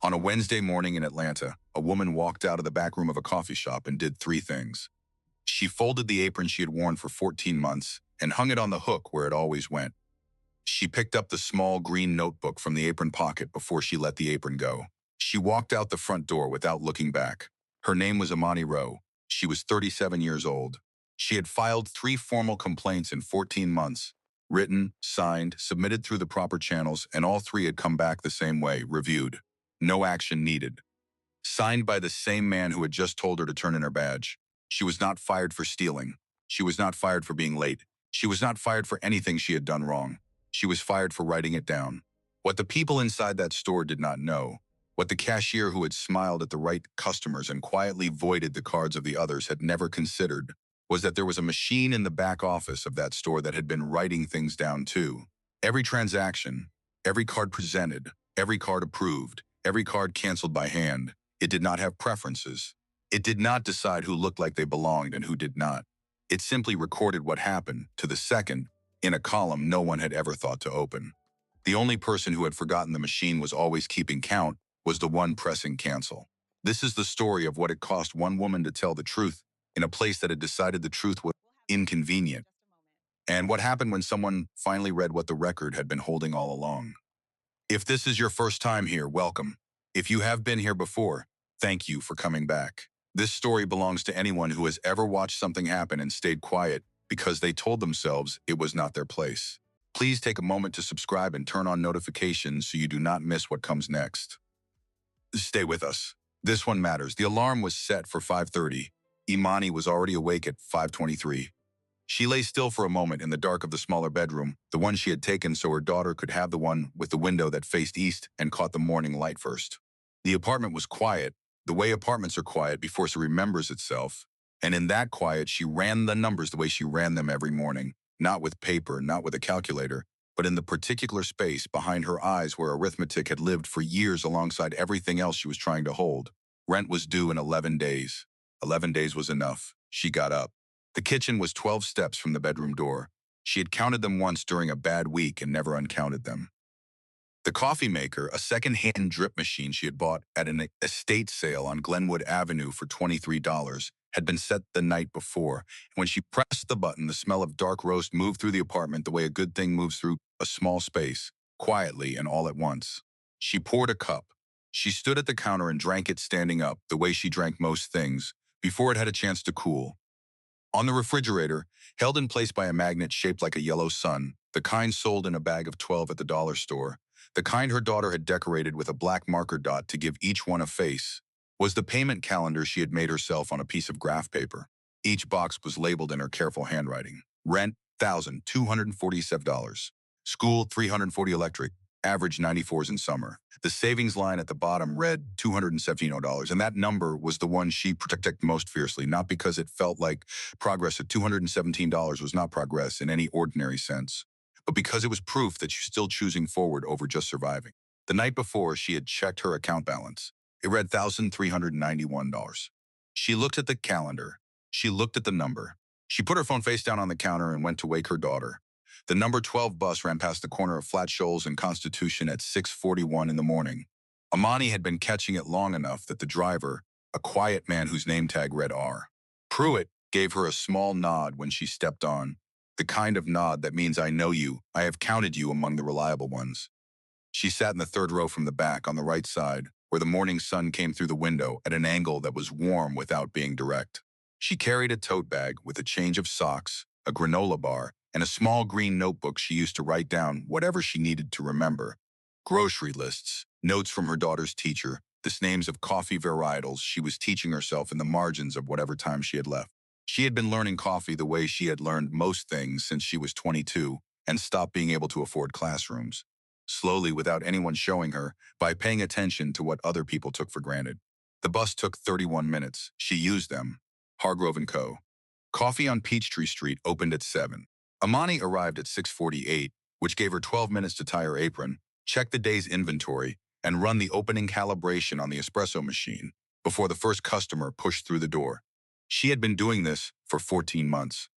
On a Wednesday morning in Atlanta, a woman walked out of the back room of a coffee shop and did three things. She folded the apron she had worn for 14 months and hung it on the hook where it always went. She picked up the small green notebook from the apron pocket before she let the apron go. She walked out the front door without looking back. Her name was Imani Rowe. She was 37 years old. She had filed 3 formal complaints in 14 months, written, signed, submitted through the proper channels, and all 3 had come back the same way, reviewed. No action needed. Signed by the same man who had just told her to turn in her badge. She was not fired for stealing. She was not fired for being late. She was not fired for anything she had done wrong. She was fired for writing it down. What the people inside that store did not know, what the cashier who had smiled at the right customers and quietly voided the cards of the others had never considered, was that there was a machine in the back office of that store that had been writing things down too. Every transaction, every card presented, every card approved, every card canceled by hand. It did not have preferences. It did not decide who looked like they belonged and who did not. It simply recorded what happened, to the second, in a column no one had ever thought to open. The only person who had forgotten the machine was always keeping count was the one pressing cancel. This is the story of what it cost one woman to tell the truth in a place that had decided the truth was inconvenient, and what happened when someone finally read what the record had been holding all along. If this is your first time here, welcome. If you have been here before, thank you for coming back. This story belongs to anyone who has ever watched something happen and stayed quiet because they told themselves it was not their place. Please take a moment to subscribe and turn on notifications so you do not miss what comes next. Stay with us. This one matters. The alarm was set for 5:30. Imani was already awake at 5:23. She lay still for a moment in the dark of the smaller bedroom, the one she had taken so her daughter could have the one with the window that faced east and caught the morning light first. The apartment was quiet, the way apartments are quiet before it remembers itself, and in that quiet she ran the numbers the way she ran them every morning, not with paper, not with a calculator, but in the particular space behind her eyes where arithmetic had lived for years alongside everything else she was trying to hold. Rent was due in 11 days. 11 days was enough. She got up. The kitchen was 12 steps from the bedroom door. She had counted them once during a bad week and never uncounted them. The coffee maker, a second-hand drip machine she had bought at an estate sale on Glenwood Avenue for $23, had been set the night before. And when she pressed the button, the smell of dark roast moved through the apartment the way a good thing moves through a small space, quietly and all at once. She poured a cup. She stood at the counter and drank it standing up, the way she drank most things, before it had a chance to cool. On the refrigerator, held in place by a magnet shaped like a yellow sun, the kind sold in a bag of 12 at the dollar store, the kind her daughter had decorated with a black marker dot to give each one a face, was the payment calendar she had made herself on a piece of graph paper. Each box was labeled in her careful handwriting. Rent, $1,247. School, $340 electric. Average 94s in summer. The savings line at the bottom read $217, and that number was the one she protected most fiercely, not because it felt like progress at $217 was not progress in any ordinary sense, but because it was proof that she's still choosing forward over just surviving. The night before, she had checked her account balance. It read $1,391. She looked at the calendar. She looked at the number. She put her phone face down on the counter and went to wake her daughter. The number 12 bus ran past the corner of Flat Shoals and Constitution at 6:41 in the morning. Imani had been catching it long enough that the driver, a quiet man whose name tag read R. Pruitt, gave her a small nod when she stepped on, the kind of nod that means I know you, I have counted you among the reliable ones. She sat in the third row from the back on the right side, where the morning sun came through the window at an angle that was warm without being direct. She carried a tote bag with a change of socks, a granola bar, and a small green notebook she used to write down whatever she needed to remember. Grocery lists, notes from her daughter's teacher, the names of coffee varietals she was teaching herself in the margins of whatever time she had left. She had been learning coffee the way she had learned most things since she was 22 and stopped being able to afford classrooms. Slowly, without anyone showing her, by paying attention to what other people took for granted. The bus took 31 minutes. She used them. Hargrove & Co. Coffee on Peachtree Street opened at 7. Imani arrived at 6:48, which gave her 12 minutes to tie her apron, check the day's inventory, and run the opening calibration on the espresso machine before the first customer pushed through the door. She had been doing this for 14 months.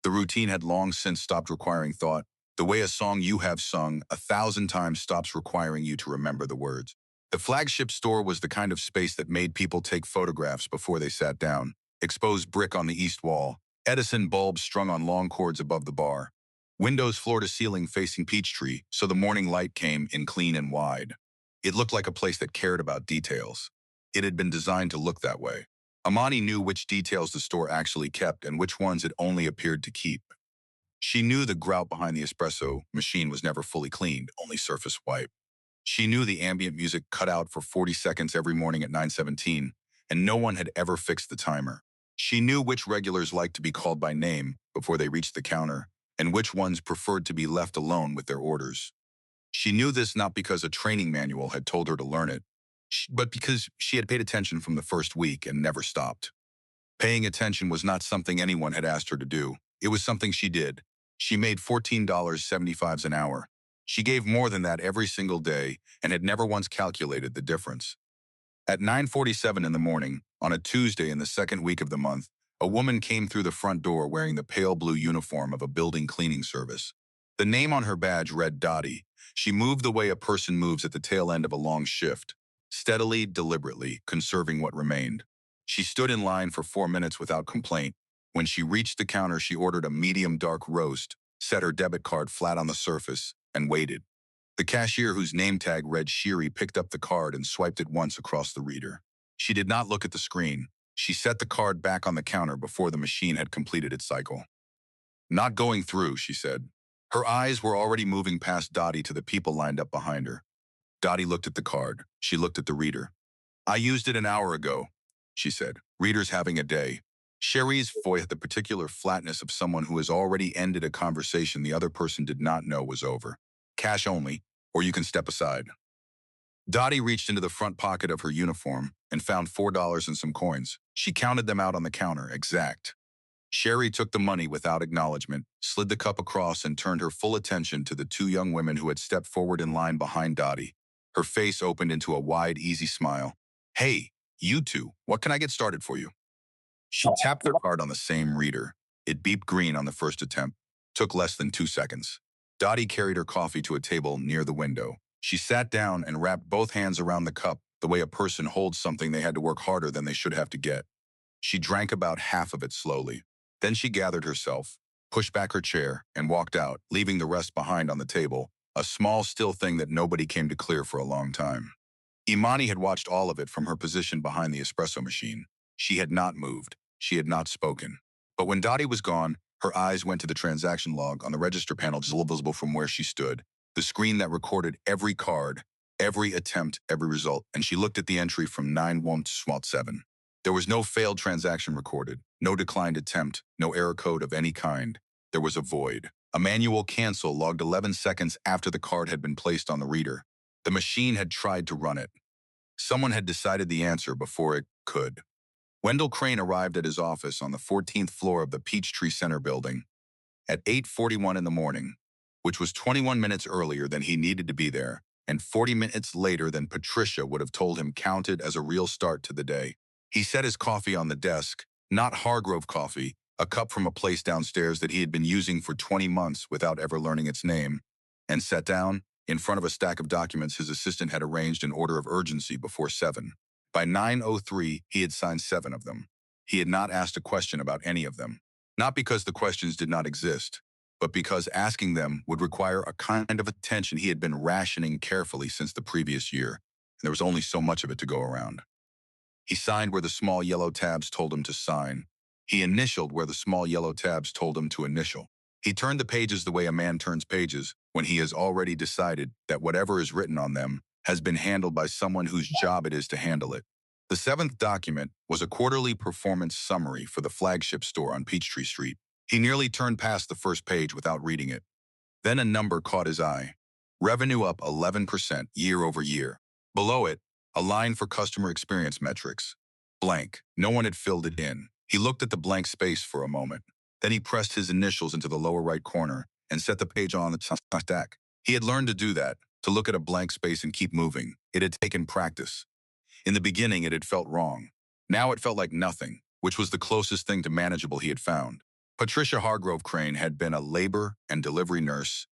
The routine had long since stopped requiring thought, the way a song you have sung 1,000 times stops requiring you to remember the words. The flagship store was the kind of space that made people take photographs before they sat down. Exposed brick on the east wall, Edison bulbs strung on long cords above the bar, windows floor to ceiling facing Peachtree, so the morning light came in clean and wide. It looked like a place that cared about details. It had been designed to look that way. Amani knew which details the store actually kept and which ones it only appeared to keep. She knew the grout behind the espresso machine was never fully cleaned, only surface wiped. She knew the ambient music cut out for 40 seconds every morning at 9:17, and no one had ever fixed the timer. She knew which regulars liked to be called by name before they reached the counter, and which ones preferred to be left alone with their orders. She knew this not because a training manual had told her to learn it, but because she had paid attention from the first week and never stopped. Paying attention was not something anyone had asked her to do. It was something she did. She made $14.75 an hour. She gave more than that every single day and had never once calculated the difference. At 9:47 in the morning, on a Tuesday in the second week of the month, a woman came through the front door wearing the pale blue uniform of a building cleaning service. The name on her badge read Dottie. She moved the way a person moves at the tail end of a long shift, steadily, deliberately, conserving what remained. She stood in line for 4 minutes without complaint. When she reached the counter, she ordered a medium dark roast, set her debit card flat on the surface, and waited. The cashier, whose name tag read Shiri, picked up the card and swiped it once across the reader. She did not look at the screen. She set the card back on the counter before the machine had completed its cycle. "Not going through," she said. Her eyes were already moving past Dottie to the people lined up behind her. Dottie looked at the card. She looked at the reader. "I used it an hour ago," she said. "Reader's having a day." Sherry's voice had the particular flatness of someone who has already ended a conversation the other person did not know was over. "Cash only, or you can step aside." Dottie reached into the front pocket of her uniform and found $4 and some coins. She counted them out on the counter, exact. Sherry took the money without acknowledgement, slid the cup across, and turned her full attention to the two young women who had stepped forward in line behind Dottie. Her face opened into a wide, easy smile. "Hey, you two, what can I get started for you?" She tapped her card on the same reader. It beeped green on the first attempt. Took less than 2 seconds. Dottie carried her coffee to a table near the window. She sat down and wrapped both hands around the cup, the way a person holds something they had to work harder than they should have to get. She drank about half of it slowly. Then she gathered herself, pushed back her chair, and walked out, leaving the rest behind on the table, a small, still thing that nobody came to clear for a long time. Imani had watched all of it from her position behind the espresso machine. She had not moved. She had not spoken. But when Dottie was gone, her eyes went to the transaction log on the register panel, just visible from where she stood, the screen that recorded every card, every attempt, every result, and she looked at the entry from 9-1-7. There was no failed transaction recorded, no declined attempt, no error code of any kind. There was a void. A manual cancel logged 11 seconds after the card had been placed on the reader. The machine had tried to run it. Someone had decided the answer before it could. Wendell Crane arrived at his office on the 14th floor of the Peachtree Center building at 8:41 in the morning, which was 21 minutes earlier than he needed to be there, and 40 minutes later than Patricia would have told him counted as a real start to the day. He set his coffee on the desk, not Hargrove coffee, a cup from a place downstairs that he had been using for 20 months without ever learning its name, and sat down in front of a stack of documents his assistant had arranged in order of urgency before 7. By 9:03, he had signed 7 of them. He had not asked a question about any of them. Not because the questions did not exist, but because asking them would require a kind of attention he had been rationing carefully since the previous year, and there was only so much of it to go around. He signed where the small yellow tabs told him to sign. He initialed where the small yellow tabs told him to initial. He turned the pages the way a man turns pages when he has already decided that whatever is written on them has been handled by someone whose job it is to handle it. The 7th document was a quarterly performance summary for the flagship store on Peachtree Street. He nearly turned past the first page without reading it. Then a number caught his eye. Revenue up 11% year over year. Below it, a line for customer experience metrics. Blank. No one had filled it in. He looked at the blank space for a moment. Then he pressed his initials into the lower right corner and set the page on the stack. He had learned to do that, to look at a blank space and keep moving. It had taken practice. In the beginning, it had felt wrong. Now it felt like nothing, which was the closest thing to manageable he had found. Patricia Hargrove Crane had been a labor and delivery nurse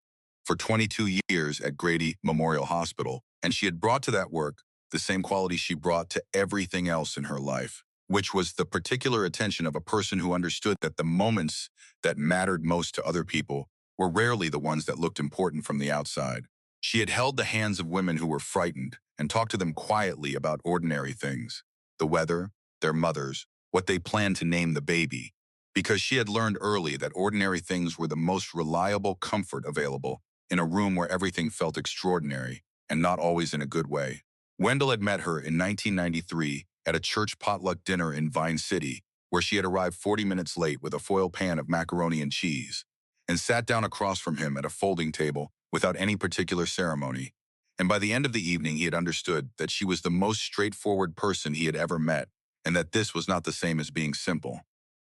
for 22 years at Grady Memorial Hospital, and she had brought to that work the same quality she brought to everything else in her life, which was the particular attention of a person who understood that the moments that mattered most to other people were rarely the ones that looked important from the outside. She had held the hands of women who were frightened and talked to them quietly about ordinary things, the weather, their mothers, what they planned to name the baby, because she had learned early that ordinary things were the most reliable comfort available in a room where everything felt extraordinary and not always in a good way. Wendell had met her in 1993 at a church potluck dinner in Vine City, where she had arrived 40 minutes late with a foil pan of macaroni and cheese, and sat down across from him at a folding table without any particular ceremony. And by the end of the evening, he had understood that she was the most straightforward person he had ever met, and that this was not the same as being simple.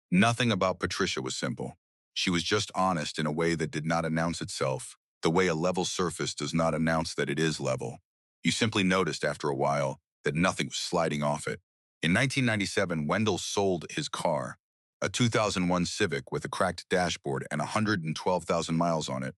Nothing about Patricia was simple. She was just honest in a way that did not announce itself, the way a level surface does not announce that it is level. You simply noticed after a while that nothing was sliding off it. In 1997, Wendell sold his car, a 2001 Civic with a cracked dashboard and 112,000 miles on it,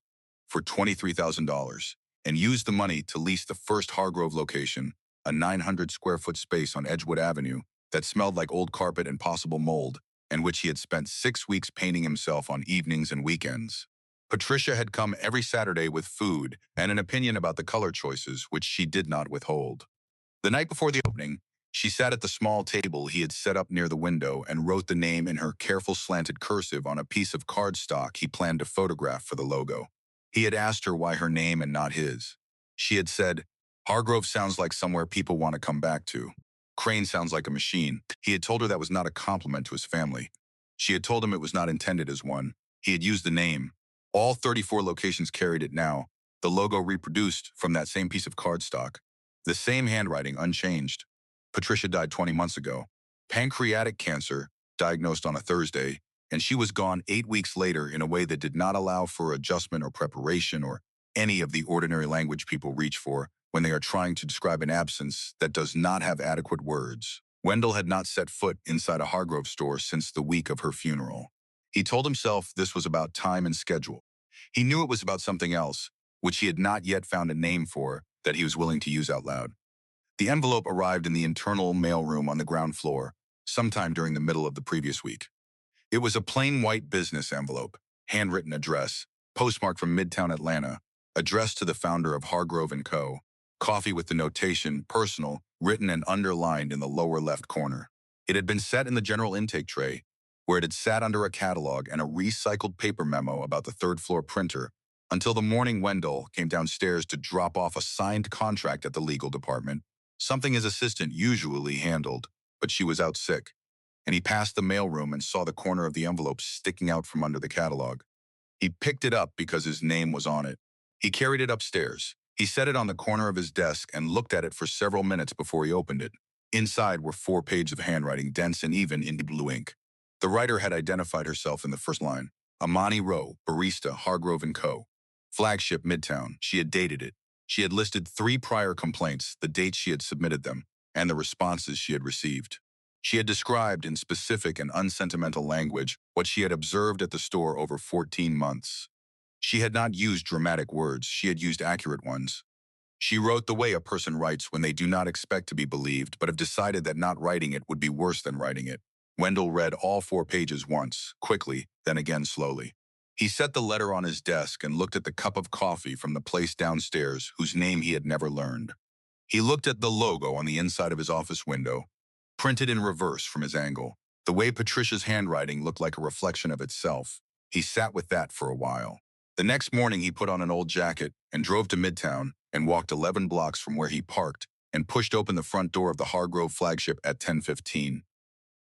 for $23,000, and used the money to lease the first Hargrove location, a 900 square foot space on Edgewood Avenue that smelled like old carpet and possible mold, and which he had spent 6 weeks painting himself on evenings and weekends. Patricia had come every Saturday with food and an opinion about the color choices, which she did not withhold. The night before the opening, she sat at the small table he had set up near the window and wrote the name in her careful slanted cursive on a piece of cardstock he planned to photograph for the logo. He had asked her why her name and not his. She had said, "Hargrove sounds like somewhere people want to come back to. Crane sounds like a machine." He had told her that was not a compliment to his family. She had told him it was not intended as one. He had used the name. All 34 locations carried it now, the logo reproduced from that same piece of cardstock. The same handwriting, unchanged. Patricia died 20 months ago. Pancreatic cancer, diagnosed on a Thursday, and she was gone 8 weeks later in a way that did not allow for adjustment or preparation or any of the ordinary language people reach for when they are trying to describe an absence that does not have adequate words. Wendell had not set foot inside a Hargrove store since the week of her funeral. He told himself this was about time and schedule. He knew it was about something else, which he had not yet found a name for, that he was willing to use out loud. The envelope arrived in the internal mailroom on the ground floor, sometime during the middle of the previous week. It was a plain white business envelope, handwritten address, postmarked from Midtown Atlanta, addressed to the founder of Hargrove & Co., coffee with the notation, personal, written and underlined in the lower left corner. It had been set in the general intake tray, where it had sat under a catalog and a recycled paper memo about the third-floor printer, until the morning Wendell came downstairs to drop off a signed contract at the legal department, something his assistant usually handled, but she was out sick, and he passed the mailroom and saw the corner of the envelope sticking out from under the catalog. He picked it up because his name was on it. He carried it upstairs. He set it on the corner of his desk and looked at it for several minutes before he opened it. Inside were 4 pages of handwriting, dense and even in blue ink. The writer had identified herself in the first line. Amani Rowe, barista, Hargrove & Co. Flagship Midtown. She had dated it. She had listed 3 prior complaints, the dates she had submitted them, and the responses she had received. She had described in specific and unsentimental language what she had observed at the store over 14 months. She had not used dramatic words, she had used accurate ones. She wrote the way a person writes when they do not expect to be believed, but have decided that not writing it would be worse than writing it. Wendell read all 4 pages once, quickly, then again slowly. He set the letter on his desk and looked at the cup of coffee from the place downstairs whose name he had never learned. He looked at the logo on the inside of his office window, printed in reverse from his angle. The way Patricia's handwriting looked like a reflection of itself. He sat with that for a while. The next morning he put on an old jacket and drove to Midtown and walked 11 blocks from where he parked and pushed open the front door of the Hargrove flagship at 10:15.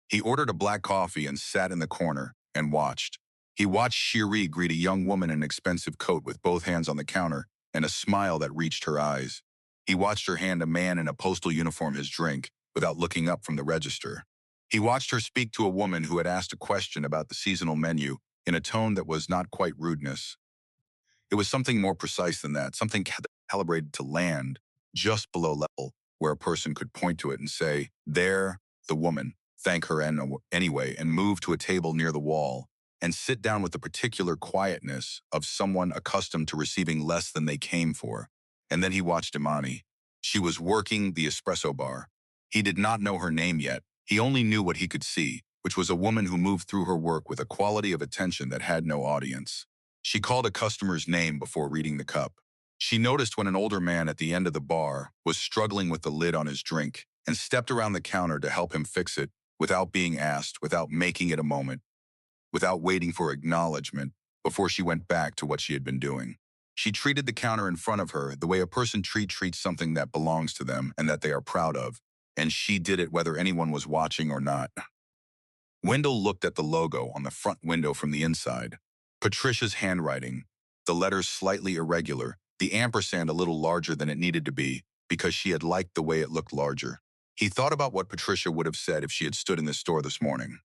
He ordered a black coffee and sat in the corner and watched. He watched Cherie greet a young woman in an expensive coat with both hands on the counter and a smile that reached her eyes. He watched her hand a man in a postal uniform his drink without looking up from the register. He watched her speak to a woman who had asked a question about the seasonal menu in a tone that was not quite rudeness. It was something more precise than that, something calibrated to land just below level where a person could point to it and say, "There, the woman," thank her anyway, and move to a table near the wall and sit down with the particular quietness of someone accustomed to receiving less than they came for. And then he watched Imani. She was working the espresso bar. He did not know her name yet. He only knew what he could see, which was a woman who moved through her work with a quality of attention that had no audience. She called a customer's name before reading the cup. She noticed when an older man at the end of the bar was struggling with the lid on his drink and stepped around the counter to help him fix it without being asked, without making it a moment, without waiting for acknowledgement before she went back to what she had been doing. She treated the counter in front of her the way a person treats something that belongs to them and that they are proud of, and she did it whether anyone was watching or not. Wendell looked at the logo on the front window from the inside. Patricia's handwriting, the letters slightly irregular, the ampersand a little larger than it needed to be because she had liked the way it looked larger. He thought about what Patricia would have said if she had stood in the store this morning.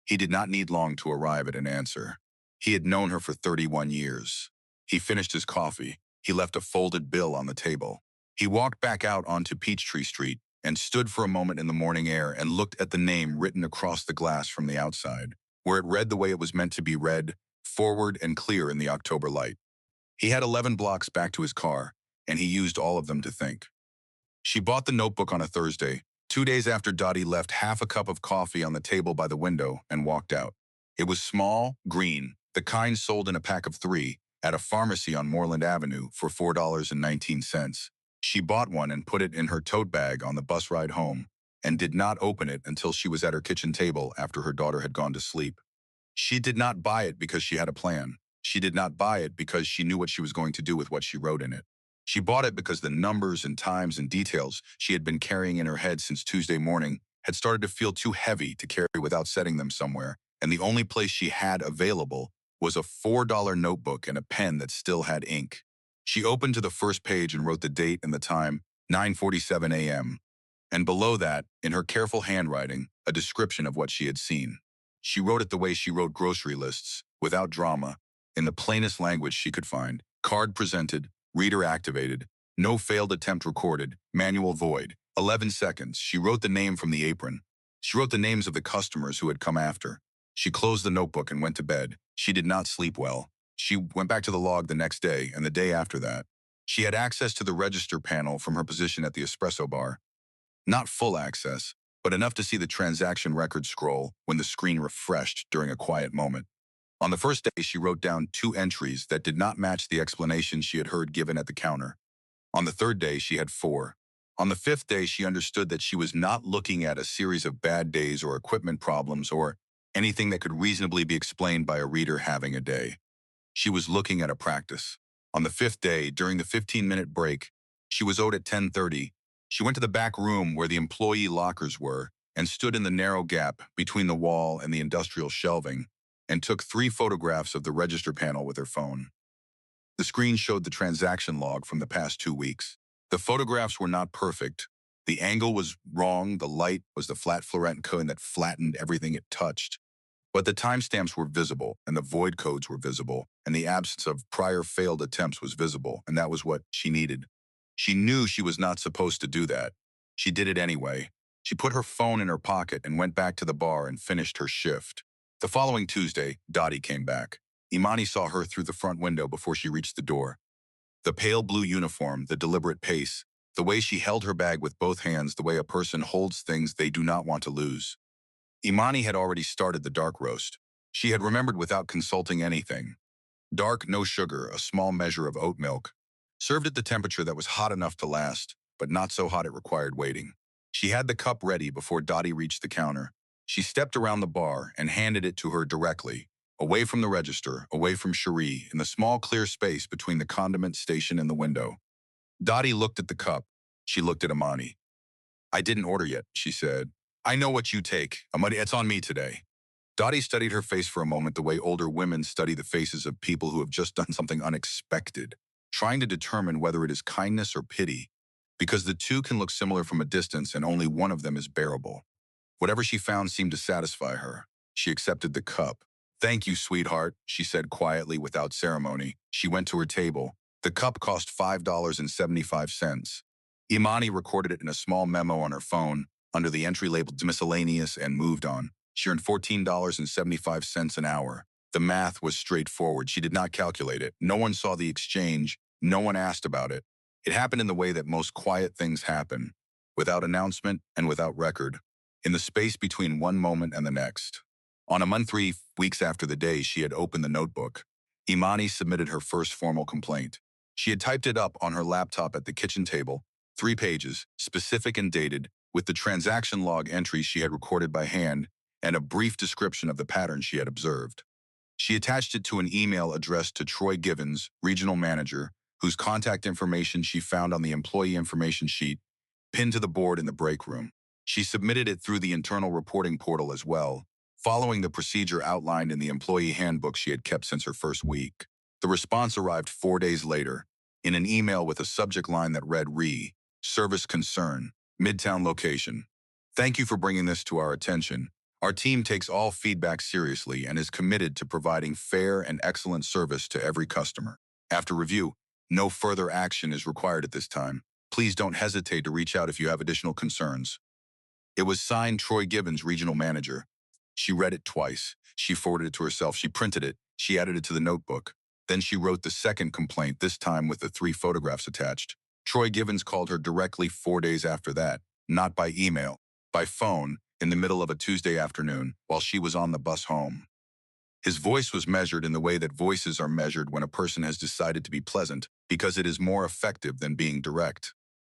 He did not need long to arrive at an answer. He had known her for 31 years. He finished his coffee. He left a folded bill on the table. He walked back out onto Peachtree Street and stood for a moment in the morning air and looked at the name written across the glass from the outside, where it read the way it was meant to be read, forward and clear in the October light. He had 11 blocks back to his car, and he used all of them to think. She bought the notebook on a Thursday, 2 days after Dottie left half a cup of coffee on the table by the window and walked out. It was small, green, the kind sold in a pack of 3, at a pharmacy on Moreland Avenue for $4.19. She bought one and put it in her tote bag on the bus ride home, and did not open it until she was at her kitchen table after her daughter had gone to sleep. She did not buy it because she had a plan. She did not buy it because she knew what she was going to do with what she wrote in it. She bought it because the numbers and times and details she had been carrying in her head since Tuesday morning had started to feel too heavy to carry without setting them somewhere, and the only place she had available was a $4 notebook and a pen that still had ink. She opened to the first page and wrote the date and the time, 9:47 a.m., and below that, in her careful handwriting, a description of what she had seen. She wrote it the way she wrote grocery lists, without drama, in the plainest language she could find. Card presented, reader activated, no failed attempt recorded, manual void. 11 seconds. She wrote the name from the apron. She wrote the names of the customers who had come after. She closed the notebook and went to bed. She did not sleep well. She went back to the log the next day and the day after that. She had access to the register panel from her position at the espresso bar. Not full access, but enough to see the transaction record scroll when the screen refreshed during a quiet moment. On the first day, she wrote down 2 entries that did not match the explanation she had heard given at the counter. On the third day, she had 4. On the 5th day, she understood that she was not looking at a series of bad days or equipment problems or anything that could reasonably be explained by a reader having a day. She was looking at a practice. On the 5th day, during the 15-minute break, she was owed at 10:30. She went to the back room where the employee lockers were and stood in the narrow gap between the wall and the industrial shelving and took 3 photographs of the register panel with her phone. The screen showed the transaction log from the past 2 weeks. The photographs were not perfect. The angle was wrong, the light was the flat fluorescent cone that flattened everything it touched. But the timestamps were visible, and the void codes were visible, and the absence of prior failed attempts was visible, and that was what she needed. She knew she was not supposed to do that. She did it anyway. She put her phone in her pocket and went back to the bar and finished her shift. The following Tuesday, Dottie came back. Imani saw her through the front window before she reached the door. The pale blue uniform, the deliberate pace, the way she held her bag with both hands, the way a person holds things they do not want to lose. Imani had already started the dark roast. She had remembered without consulting anything. Dark, no sugar, a small measure of oat milk. Served at the temperature that was hot enough to last, but not so hot it required waiting. She had the cup ready before Dottie reached the counter. She stepped around the bar and handed it to her directly, away from the register, away from Cherie, in the small clear space between the condiment station and the window. Dottie looked at the cup. She looked at Imani. "I didn't order yet," she said. "I know what you take. It's on me today." Dottie studied her face for a moment the way older women study the faces of people who have just done something unexpected, trying to determine whether it is kindness or pity, because the two can look similar from a distance and only one of them is bearable. Whatever she found seemed to satisfy her. She accepted the cup. "Thank you, sweetheart," she said quietly without ceremony. She went to her table. The cup cost $5.75. Imani recorded it in a small memo on her phone, under the entry labeled miscellaneous, and moved on. She earned $14.75 an hour. The math was straightforward. She did not calculate it. No one saw the exchange. No one asked about it. It happened in the way that most quiet things happen, without announcement and without record, in the space between one moment and the next. On a month 3 weeks after the day she had opened the notebook, Imani submitted her first formal complaint. She had typed it up on her laptop at the kitchen table, 3 pages, specific and dated, with the transaction log entries she had recorded by hand and a brief description of the pattern she had observed. She attached it to an email addressed to Troy Givens, regional manager, whose contact information she found on the employee information sheet pinned to the board in the break room. She submitted it through the internal reporting portal as well, following the procedure outlined in the employee handbook she had kept since her first week. The response arrived 4 days later, in an email with a subject line that read Service Concern, Midtown Location. Thank you for bringing this to our attention. Our team takes all feedback seriously and is committed to providing fair and excellent service to every customer. After review, no further action is required at this time. Please don't hesitate to reach out if you have additional concerns. It was signed Troy Givens, regional manager. She read it twice. She forwarded it to herself. She printed it. She added it to the notebook. Then she wrote the second complaint, this time with the 3 photographs attached. Troy Givens called her directly 4 days after that, not by email, by phone, in the middle of a Tuesday afternoon while she was on the bus home. His voice was measured in the way that voices are measured when a person has decided to be pleasant, because it is more effective than being direct.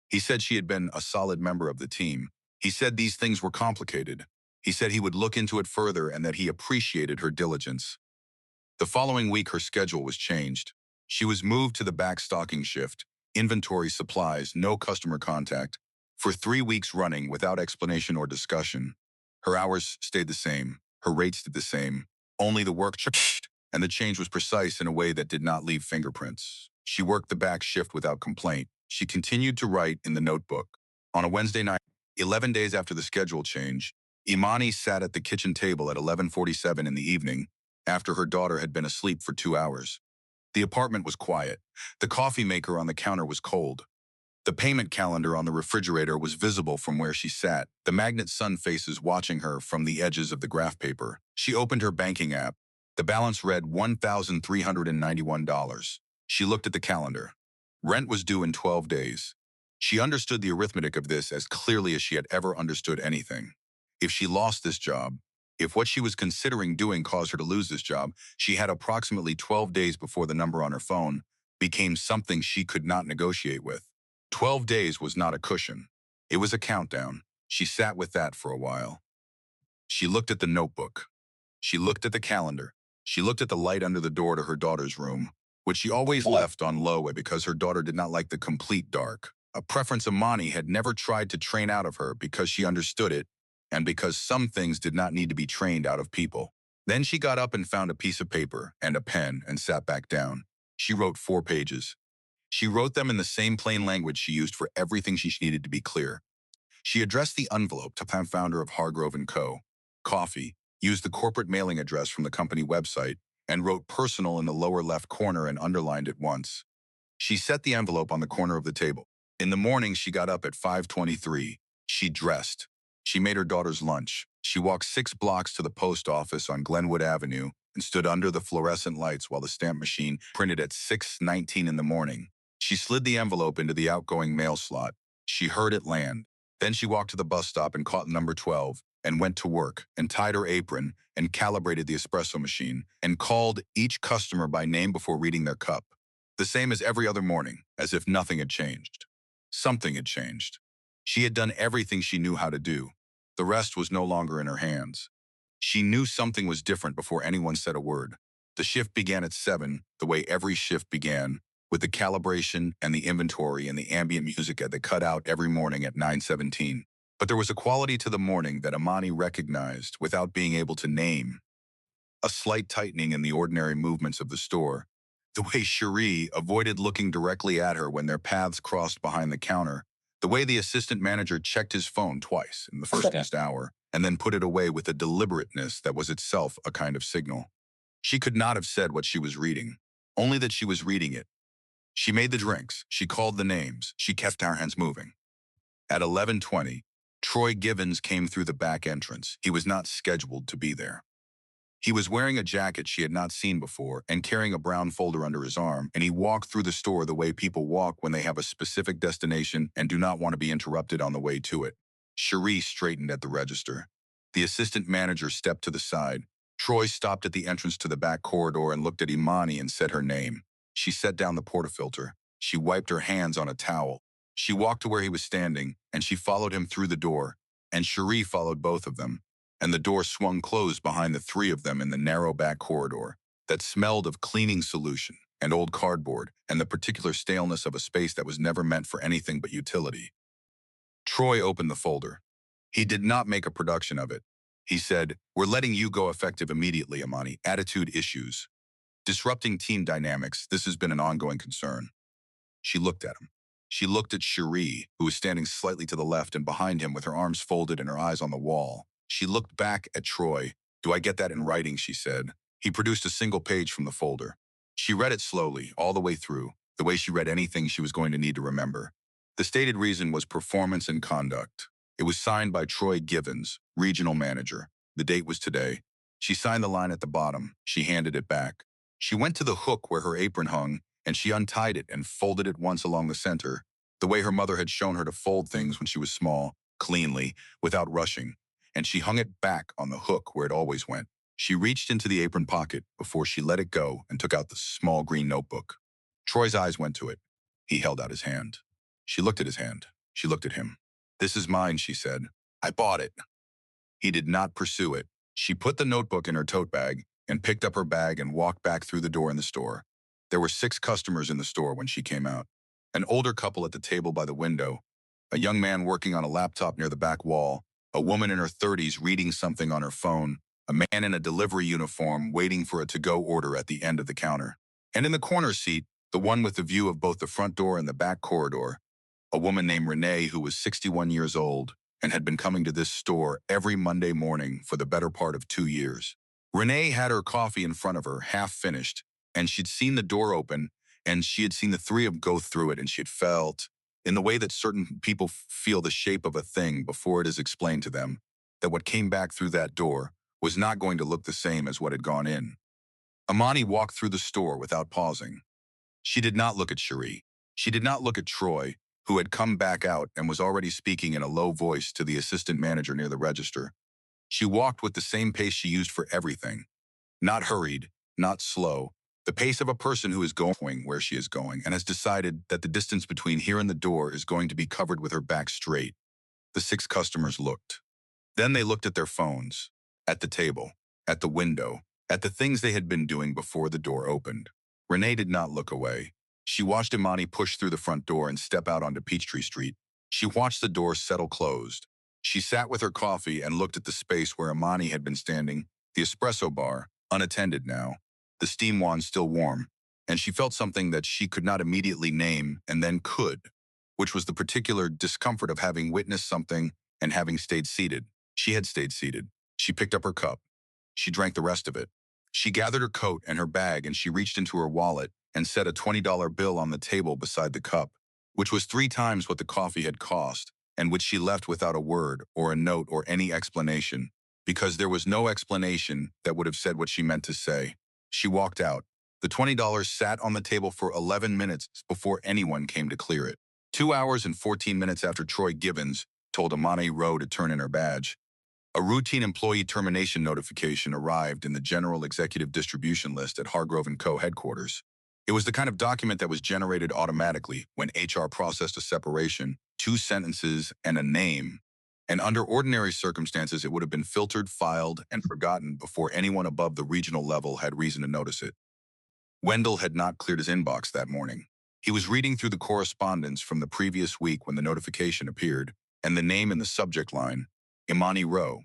He said she had been a solid member of the team. He said these things were complicated. He said he would look into it further and that he appreciated her diligence. The following week, her schedule was changed. She was moved to the back stocking shift, inventory supplies, no customer contact, for 3 weeks running without explanation or discussion. Her hours stayed the same. Her rates stayed the same. Only the work changed, and the change was precise in a way that did not leave fingerprints. She worked the back shift without complaint. She continued to write in the notebook. On a Wednesday night, 11 days after the schedule change, Imani sat at the kitchen table at 11:47 in the evening, after her daughter had been asleep for 2 hours. The apartment was quiet. The coffee maker on the counter was cold. The payment calendar on the refrigerator was visible from where she sat, the magnet sun faces watching her from the edges of the graph paper. She opened her banking app. The balance read $1,391. She looked at the calendar. Rent was due in 12 days. She understood the arithmetic of this as clearly as she had ever understood anything. If she lost this job, if what she was considering doing caused her to lose this job, she had approximately 12 days before the number on her phone became something she could not negotiate with. 12 days was not a cushion. It was a countdown. She sat with that for a while. She looked at the notebook. She looked at the calendar. She looked at the light under the door to her daughter's room, which she always left on low because her daughter did not like the complete dark. A preference Imani had never tried to train out of her because she understood it and because some things did not need to be trained out of people. Then she got up and found a piece of paper and a pen and sat back down. She wrote 4 pages. She wrote them in the same plain language she used for everything she needed to be clear. She addressed the envelope to the founder of Hargrove & Co. Coffee, used the corporate mailing address from the company website, and wrote personal in the lower left corner and underlined it once. She set the envelope on the corner of the table. In the morning, she got up at 5:23. She dressed. She made her daughter's lunch. She walked 6 blocks to the post office on Glenwood Avenue and stood under the fluorescent lights while the stamp machine printed at 6:19 in the morning. She slid the envelope into the outgoing mail slot. She heard it land. Then she walked to the bus stop and caught number 12 and went to work and tied her apron and calibrated the espresso machine and called each customer by name before reading their cup. The same as every other morning, as if nothing had changed. Something had changed. She had done everything she knew how to do. The rest was no longer in her hands. She knew something was different before anyone said a word. The shift began at 7, the way every shift began, with the calibration and the inventory and the ambient music that they cut out every morning at 9:17. But there was a quality to the morning that Imani recognized without being able to name. A slight tightening in the ordinary movements of the store. The way Cherie avoided looking directly at her when their paths crossed behind the counter. The way the assistant manager checked his phone twice in the first hour and then put it away with a deliberateness that was itself a kind of signal. She could not have said what she was reading, only that she was reading it. She made the drinks. She called the names. She kept our hands moving. At 11:20, Troy Givens came through the back entrance. He was not scheduled to be there. He was wearing a jacket she had not seen before and carrying a brown folder under his arm, and he walked through the store the way people walk when they have a specific destination and do not want to be interrupted on the way to it. Cherie straightened at the register. The assistant manager stepped to the side. Troy stopped at the entrance to the back corridor and looked at Imani and said her name. She set down the portafilter. She wiped her hands on a towel. She walked to where he was standing, and she followed him through the door, and Cherie followed both of them, and the door swung closed behind the three of them in the narrow back corridor that smelled of cleaning solution and old cardboard and the particular staleness of a space that was never meant for anything but utility. Troy opened the folder. He did not make a production of it. He said, "We're letting you go effective immediately, Imani. Attitude issues. Disrupting team dynamics, this has been an ongoing concern." She looked at him. She looked at Cherie, who was standing slightly to the left and behind him with her arms folded and her eyes on the wall. She looked back at Troy. "Do I get that in writing?" she said. He produced a single page from the folder. She read it slowly, all the way through, the way she read anything she was going to need to remember. The stated reason was performance and conduct. It was signed by Troy Givens, regional manager. The date was today. She signed the line at the bottom. She handed it back. She went to the hook where her apron hung, and she untied it and folded it once along the center, the way her mother had shown her to fold things when she was small, cleanly, without rushing, and she hung it back on the hook where it always went. She reached into the apron pocket before she let it go and took out the small green notebook. Troy's eyes went to it. He held out his hand. She looked at his hand. She looked at him. "This is mine," she said. "I bought it." He did not pursue it. She put the notebook in her tote bag and picked up her bag and walked back through the door in the store. There were 6 customers in the store when she came out. An older couple at the table by the window, a young man working on a laptop near the back wall, a woman in her 30s reading something on her phone, a man in a delivery uniform waiting for a to-go order at the end of the counter. And in the corner seat, the one with the view of both the front door and the back corridor, a woman named Renee who was 61 years old and had been coming to this store every Monday morning for the better part of 2 years. Renee had her coffee in front of her, half finished, and she'd seen the door open, and she had seen the three of them go through it, and she had felt, in the way that certain people feel the shape of a thing before it is explained to them, that what came back through that door was not going to look the same as what had gone in. Imani walked through the store without pausing. She did not look at Cherie. She did not look at Troy, who had come back out and was already speaking in a low voice to the assistant manager near the register. She walked with the same pace she used for everything. Not hurried, not slow, the pace of a person who is going where she is going and has decided that the distance between here and the door is going to be covered with her back straight. The 6 customers looked. Then they looked at their phones, at the table, at the window, at the things they had been doing before the door opened. Renee did not look away. She watched Imani push through the front door and step out onto Peachtree Street. She watched the door settle closed. She sat with her coffee and looked at the space where Imani had been standing, the espresso bar, unattended now, the steam wand still warm, and she felt something that she could not immediately name and then could, which was the particular discomfort of having witnessed something and having stayed seated. She had stayed seated. She picked up her cup. She drank the rest of it. She gathered her coat and her bag and she reached into her wallet and set a $20 bill on the table beside the cup, which was 3 times what the coffee had cost and which she left without a word or a note or any explanation, because there was no explanation that would have said what she meant to say. She walked out. The $20 sat on the table for 11 minutes before anyone came to clear it. 2 hours and 14 minutes after Troy Givens told Imani Rowe to turn in her badge, a routine employee termination notification arrived in the General Executive Distribution List at Hargrove & Co. headquarters. It was the kind of document that was generated automatically when HR processed a separation, 2 sentences, and a name. And under ordinary circumstances, it would have been filtered, filed, and forgotten before anyone above the regional level had reason to notice it. Wendell had not cleared his inbox that morning. He was reading through the correspondence from the previous week when the notification appeared, and the name in the subject line, Imani Rowe.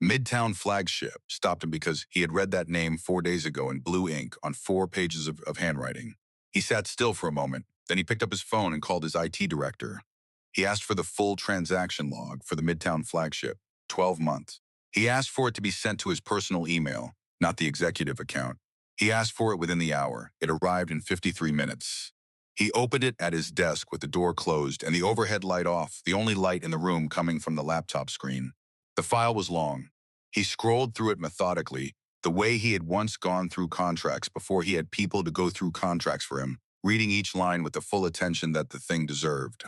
Midtown Flagship, stopped him because he had read that name 4 days ago in blue ink on 4 pages of handwriting. He sat still for a moment, then he picked up his phone and called his IT director. He asked for the full transaction log for the Midtown Flagship, 12 months. He asked for it to be sent to his personal email, not the executive account. He asked for it within the hour. It arrived in 53 minutes. He opened it at his desk with the door closed and the overhead light off, the only light in the room coming from the laptop screen. The file was long. He scrolled through it methodically, The way he had once gone through contracts before he had people to go through contracts for him, reading each line with the full attention that the thing deserved.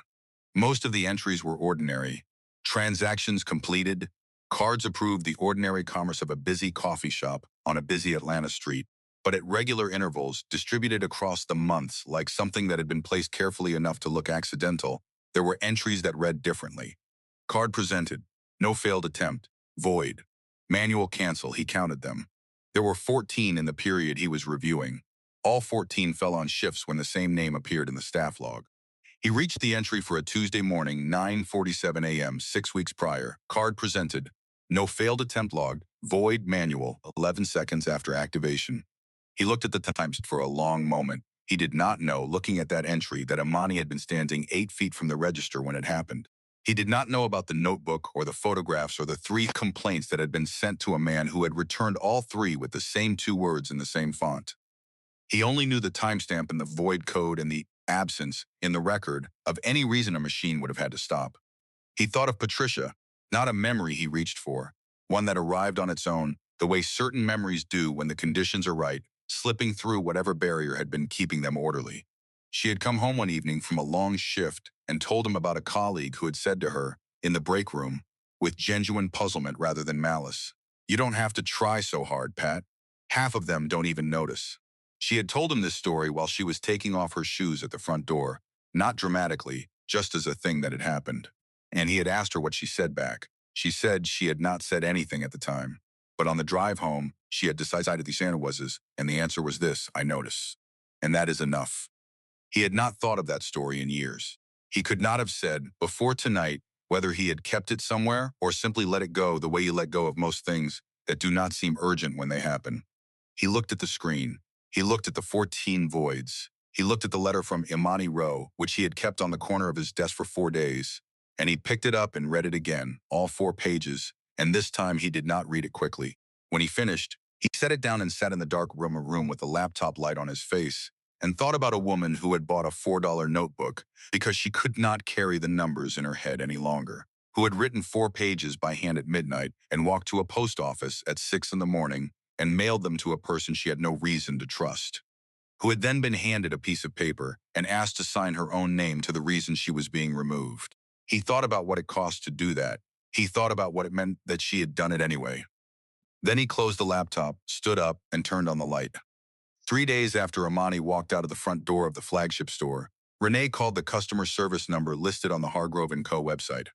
Most of the entries were ordinary. Transactions completed, cards approved, the ordinary commerce of a busy coffee shop on a busy Atlanta street, but at regular intervals, distributed across the months like something that had been placed carefully enough to look accidental, there were entries that read differently. Card presented, no failed attempt, void. Manual cancel, he counted them. There were 14 in the period he was reviewing. All 14 fell on shifts when the same name appeared in the staff log. He reached the entry for a Tuesday morning, 9:47 a.m., 6 weeks prior. Card presented. No failed attempt logged. Void manual, 11 seconds after activation. He looked at the times for a long moment. He did not know, looking at that entry, that Imani had been standing 8 feet from the register when it happened. He did not know about the notebook or the photographs or the 3 complaints that had been sent to a man who had returned all 3 with the same 2 words in the same font. He only knew the timestamp and the void code and the absence in the record of any reason a machine would have had to stop. He thought of Patricia, not a memory he reached for, one that arrived on its own, the way certain memories do when the conditions are right, slipping through whatever barrier had been keeping them orderly. She had come home one evening from a long shift and told him about a colleague who had said to her, in the break room, with genuine puzzlement rather than malice, "You don't have to try so hard, Pat. Half of them don't even notice." She had told him this story while she was taking off her shoes at the front door, not dramatically, just as a thing that had happened. And he had asked her what she said back. She said she had not said anything at the time. But on the drive home, she had decided the Santa was, and the answer was this: "I notice." And that is enough. He had not thought of that story in years. He could not have said, before tonight, whether he had kept it somewhere or simply let it go the way you let go of most things that do not seem urgent when they happen. He looked at the screen. He looked at the 14 voids. He looked at the letter from Imani Rowe, which he had kept on the corner of his desk for 4 days. And he picked it up and read it again, all 4 pages, and this time he did not read it quickly. When he finished, he set it down and sat in the dark room with a laptop light on his face and thought about a woman who had bought a $4 notebook because she could not carry the numbers in her head any longer, who had written 4 pages by hand at midnight and walked to a post office at 6 in the morning and mailed them to a person she had no reason to trust, who had then been handed a piece of paper and asked to sign her own name to the reason she was being removed. He thought about what it cost to do that. He thought about what it meant that she had done it anyway. Then he closed the laptop, stood up, and turned on the light. 3 days after Imani walked out of the front door of the flagship store, Renee called the customer service number listed on the Hargrove & Co. website.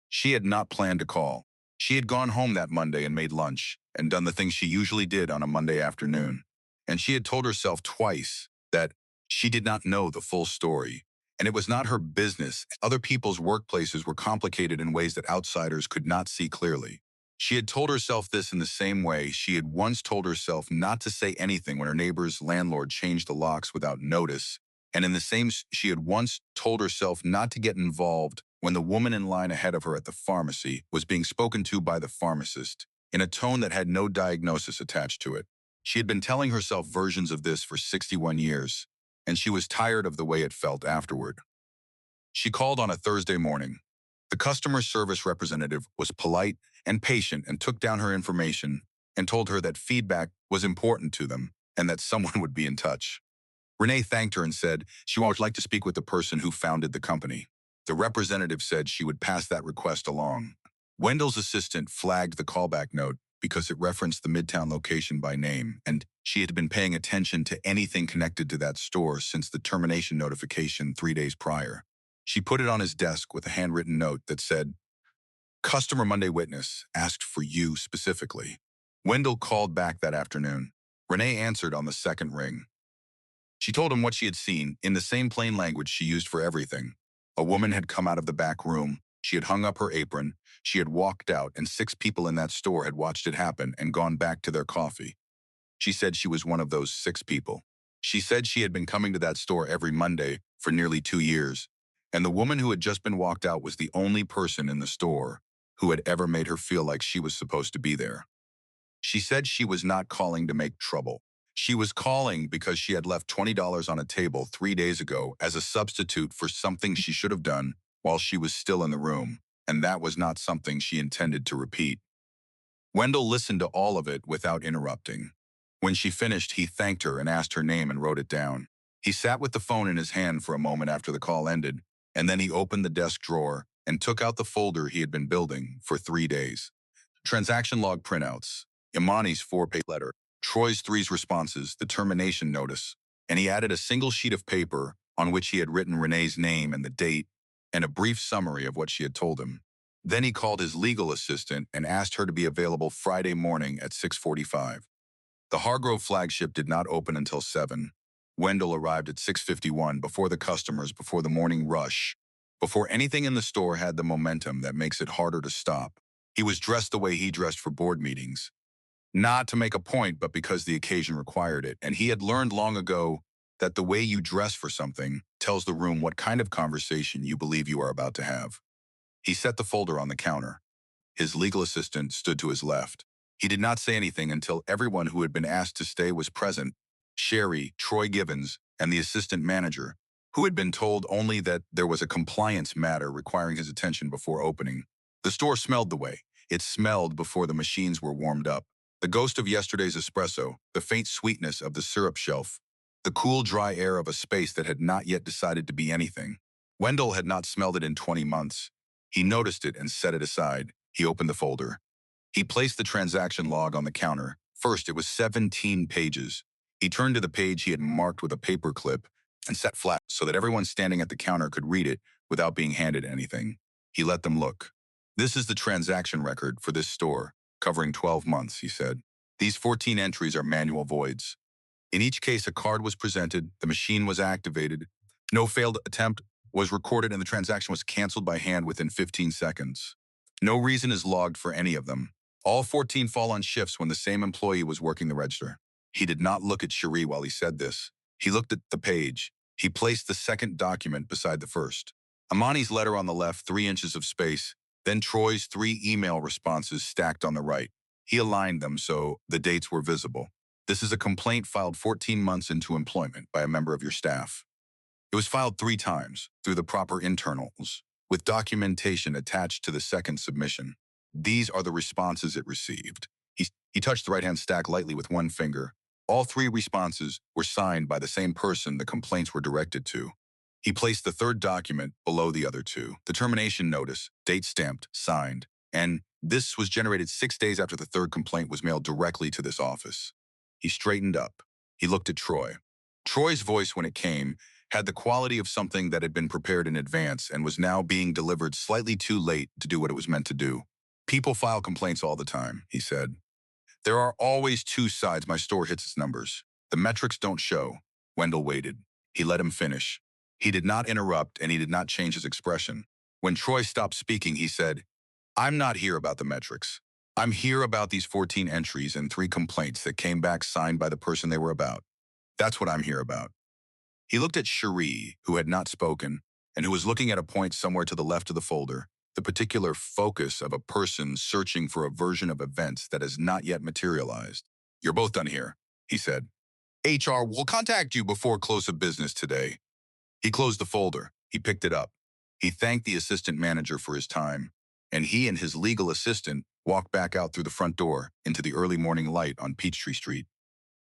She had not planned to call. She had gone home that Monday and made lunch and done the things she usually did on a Monday afternoon. And she had told herself twice that she did not know the full story. And it was not her business. Other people's workplaces were complicated in ways that outsiders could not see clearly. She had told herself this in the same way she had once told herself not to say anything when her neighbor's landlord changed the locks without notice, and in the same she had once told herself not to get involved when the woman in line ahead of her at the pharmacy was being spoken to by the pharmacist in a tone that had no diagnosis attached to it. She had been telling herself versions of this for 61 years, and she was tired of the way it felt afterward. She called on a Thursday morning. The customer service representative was polite and patient and took down her information and told her that feedback was important to them and that someone would be in touch. Renee thanked her and said she would like to speak with the person who founded the company. The representative said she would pass that request along. Wendell's assistant flagged the callback note because it referenced the Midtown location by name, and she had been paying attention to anything connected to that store since the termination notification 3 days prior. She put it on his desk with a handwritten note that said, "Customer Monday witness asked for you specifically." Wendell called back that afternoon. Renee answered on the second ring. She told him what she had seen in the same plain language she used for everything. A woman had come out of the back room. She had hung up her apron. She had walked out, and 6 people in that store had watched it happen and gone back to their coffee. She said she was one of those 6 people. She said she had been coming to that store every Monday for nearly 2 years, and the woman who had just been walked out was the only person in the store who had ever made her feel like she was supposed to be there. She said she was not calling to make trouble. She was calling because she had left $20 on a table 3 days ago as a substitute for something she should have done while she was still in the room, and that was not something she intended to repeat. Wendell listened to all of it without interrupting. When she finished, he thanked her and asked her name and wrote it down. He sat with the phone in his hand for a moment after the call ended, and then he opened the desk drawer and took out the folder he had been building for 3 days. Transaction log printouts, Imani's 4-page letter, Troy's 3 responses, the termination notice, and he added a single sheet of paper on which he had written Renee's name and the date, and a brief summary of what she had told him. Then he called his legal assistant and asked her to be available Friday morning at 6:45. The Hargrove flagship did not open until 7. Wendell arrived at 6:51 before the customers, before the morning rush, before anything in the store had the momentum that makes it harder to stop. He was dressed the way he dressed for board meetings, not to make a point, but because the occasion required it. And he had learned long ago that the way you dress for something tells the room what kind of conversation you believe you are about to have. He set the folder on the counter. His legal assistant stood to his left. He did not say anything until everyone who had been asked to stay was present: Sherry, Troy Givens, and the assistant manager, who had been told only that there was a compliance matter requiring his attention before opening. The store smelled the way. It smelled before the machines were warmed up. The ghost of yesterday's espresso, the faint sweetness of the syrup shelf, the cool, dry air of a space that had not yet decided to be anything. Wendell had not smelled it in 20 months. He noticed it and set it aside. He opened the folder. He placed the transaction log on the counter. First, it was 17 pages. He turned to the page he had marked with a paper clip and sat flat so that everyone standing at the counter could read it without being handed anything. He let them look. This is the transaction record for this store, covering 12 months, he said. These 14 entries are manual voids. In each case, a card was presented, the machine was activated, no failed attempt was recorded, and the transaction was canceled by hand within 15 seconds. No reason is logged for any of them. All 14 fall on shifts when the same employee was working the register. He did not look at Cherie while he said this. He looked at the page. He placed the second document beside the first. Amani's letter on the left, 3 inches of space, then Troy's 3 email responses stacked on the right. He aligned them so the dates were visible. This is a complaint filed 14 months into employment by a member of your staff. It was filed 3 times through the proper internals, with documentation attached to the second submission. These are the responses it received. He touched the right-hand stack lightly with one finger. All 3 responses were signed by the same person the complaints were directed to. He placed the third document below the other 2, the termination notice, date stamped, signed, and this was generated 6 days after the third complaint was mailed directly to this office. He straightened up. He looked at Troy. Troy's voice, when it came, had the quality of something that had been prepared in advance and was now being delivered slightly too late to do what it was meant to do. People file complaints all the time, he said. There are always 2 sides. My store hits its numbers. The metrics don't show. Wendell waited. He let him finish. He did not interrupt, and he did not change his expression. When Troy stopped speaking, he said, I'm not here about the metrics. I'm here about these 14 entries and 3 complaints that came back signed by the person they were about. That's what I'm here about. He looked at Cherie, who had not spoken, and who was looking at a point somewhere to the left of the folder, the particular focus of a person searching for a version of events that has not yet materialized. You're both done here, he said. HR will contact you before close of business today. He closed the folder. He picked it up. He thanked the assistant manager for his time, and he and his legal assistant walked back out through the front door into the early morning light on Peachtree Street.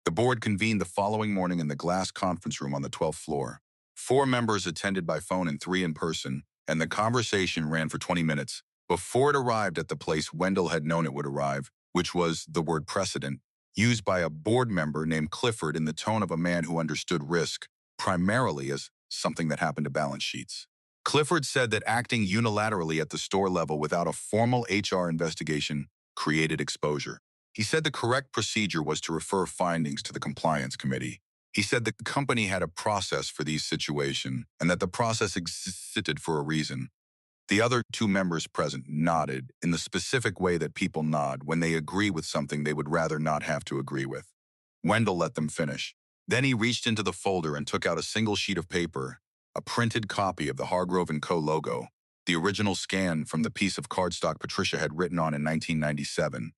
The board convened the following morning in the glass conference room on the 12th floor. 4 members attended by phone and 3 in person, and the conversation ran for 20 minutes. Before it arrived at the place Wendell had known it would arrive, which was the word precedent, used by a board member named Clifford in the tone of a man who understood risk, primarily as something that happened to balance sheets. Clifford said that acting unilaterally at the store level without a formal HR investigation created exposure. He said the correct procedure was to refer findings to the compliance committee. He said the company had a process for these situations and that the process existed for a reason. The other 2 members present nodded in the specific way that people nod when they agree with something they would rather not have to agree with. Wendell let them finish. Then he reached into the folder and took out a single sheet of paper, a printed copy of the Hargrove & Co. logo, the original scan from the piece of cardstock Patricia had written on in 1997.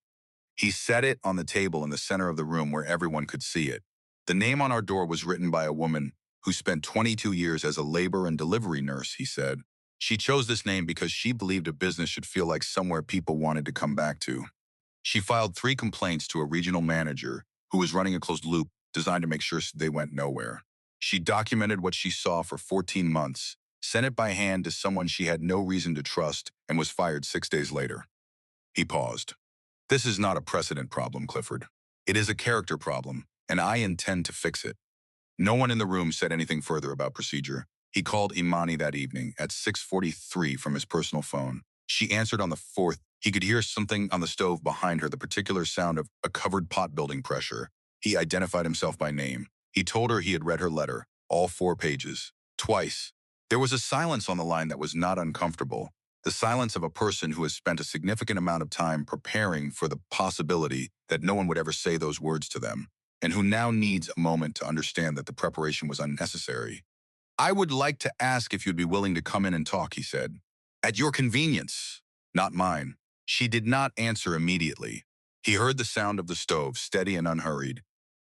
He set it on the table in the center of the room where everyone could see it. The name on our door was written by a woman who spent 22 years as a labor and delivery nurse, he said. She chose this name because she believed a business should feel like somewhere people wanted to come back to. She filed 3 complaints to a regional manager who was running a closed loop designed to make sure they went nowhere. She documented what she saw for 14 months, sent it by hand to someone she had no reason to trust, and was fired 6 days later. He paused. This is not a precedent problem, Clifford. It is a character problem, and I intend to fix it. No one in the room said anything further about procedure. He called Imani that evening at 6:43 from his personal phone. She answered on the fourth. He could hear something on the stove behind her, the particular sound of a covered pot building pressure. He identified himself by name. He told her he had read her letter, all 4 pages, twice. There was a silence on the line that was not uncomfortable, the silence of a person who has spent a significant amount of time preparing for the possibility that no one would ever say those words to them, and who now needs a moment to understand that the preparation was unnecessary. I would like to ask if you'd be willing to come in and talk, he said. At your convenience, not mine. She did not answer immediately. He heard the sound of the stove, steady and unhurried.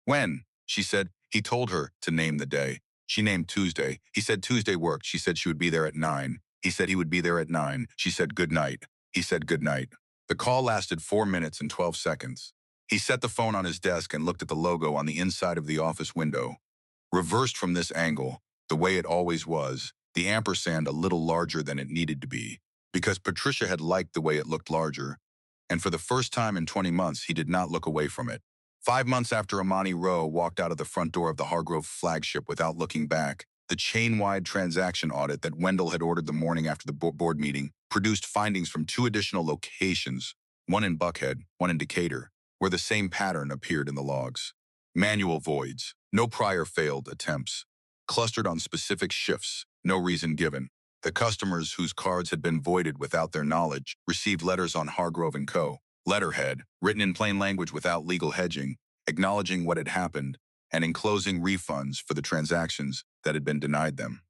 When? She said. He told her to name the day. She named Tuesday. He said Tuesday worked. She said she would be there at 9. He said he would be there at 9. She said good night. He said good night. The call lasted 4 minutes and 12 seconds. He set the phone on his desk and looked at the logo on the inside of the office window. Reversed from this angle, the way it always was, the ampersand a little larger than it needed to be, because Patricia had liked the way it looked larger, and for the first time in 20 months, he did not look away from it. 5 months after Imani Rowe walked out of the front door of the Hargrove flagship without looking back, the chain-wide transaction audit that Wendell had ordered the morning after the board meeting produced findings from 2 additional locations, one in Buckhead, one in Decatur, where the same pattern appeared in the logs. Manual voids, no prior failed attempts, clustered on specific shifts, no reason given. The customers whose cards had been voided without their knowledge received letters on Hargrove & Co. letterhead, written in plain language without legal hedging, acknowledging what had happened and enclosing refunds for the transactions that had been denied them.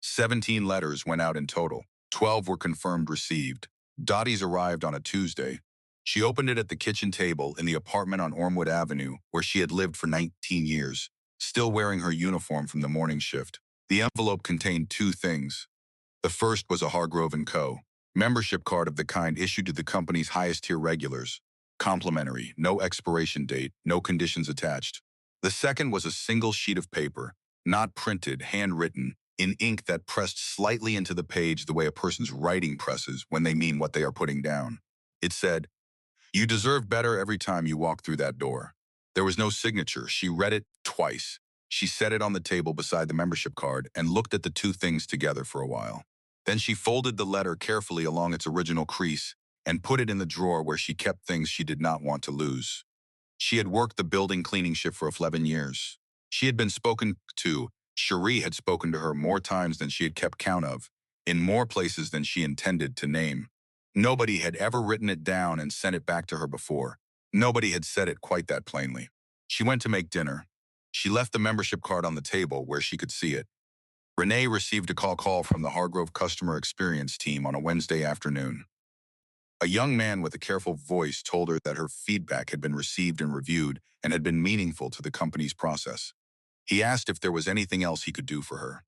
17 letters went out in total. 12 were confirmed received. Dottie's arrived on a Tuesday. She opened it at the kitchen table in the apartment on Ormwood Avenue where she had lived for 19 years, still wearing her uniform from the morning shift. The envelope contained 2 things. The first was a Hargrove & Co. membership card of the kind issued to the company's highest-tier regulars. Complimentary, no expiration date, no conditions attached. The second was a single sheet of paper, not printed, handwritten, in ink that pressed slightly into the page the way a person's writing presses when they mean what they are putting down. It said, "You deserve better every time you walk through that door." There was no signature. She read it twice. She set it on the table beside the membership card and looked at the 2 things together for a while. Then she folded the letter carefully along its original crease and put it in the drawer where she kept things she did not want to lose. She had worked the building cleaning shift for 11 years. She had been spoken to. Cherie had spoken to her more times than she had kept count of, in more places than she intended to name. Nobody had ever written it down and sent it back to her before. Nobody had said it quite that plainly. She went to make dinner. She left the membership card on the table where she could see it. Renee received a call from the Hargrove customer experience team on a Wednesday afternoon. A young man with a careful voice told her that her feedback had been received and reviewed and had been meaningful to the company's process. He asked if there was anything else he could do for her.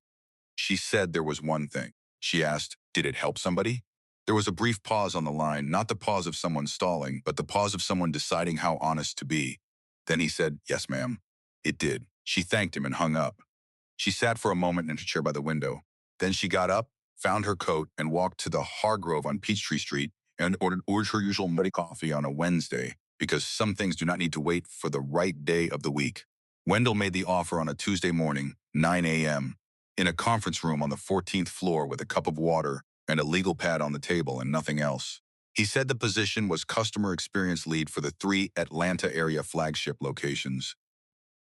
She said there was one thing. She asked, did it help somebody? There was a brief pause on the line, not the pause of someone stalling, but the pause of someone deciding how honest to be. Then he said, yes, ma'am. It did. She thanked him and hung up. She sat for a moment in her chair by the window. Then she got up, found her coat, and walked to the Hargrove on Peachtree Street and ordered her usual muddy coffee on a Wednesday, because some things do not need to wait for the right day of the week. Wendell made the offer on a Tuesday morning, 9 a.m., in a conference room on the 14th floor with a cup of water and a legal pad on the table and nothing else. He said the position was customer experience lead for the 3 Atlanta area flagship locations.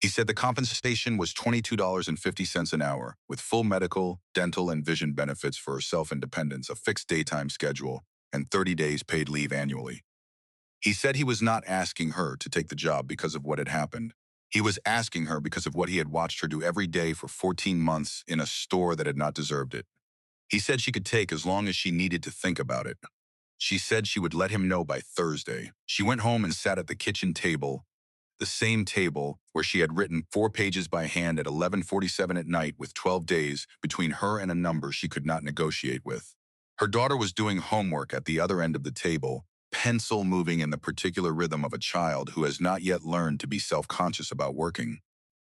He said the compensation was $22.50 an hour, with full medical, dental, and vision benefits for herself and dependents, a fixed daytime schedule, and 30 days paid leave annually. He said he was not asking her to take the job because of what had happened. He was asking her because of what he had watched her do every day for 14 months in a store that had not deserved it. He said she could take as long as she needed to think about it. She said she would let him know by Thursday. She went home and sat at the kitchen table, the same table where she had written 4 pages by hand at 11:47 at night with 12 days between her and a number she could not negotiate with. Her daughter was doing homework at the other end of the table, pencil moving in the particular rhythm of a child who has not yet learned to be self-conscious about working.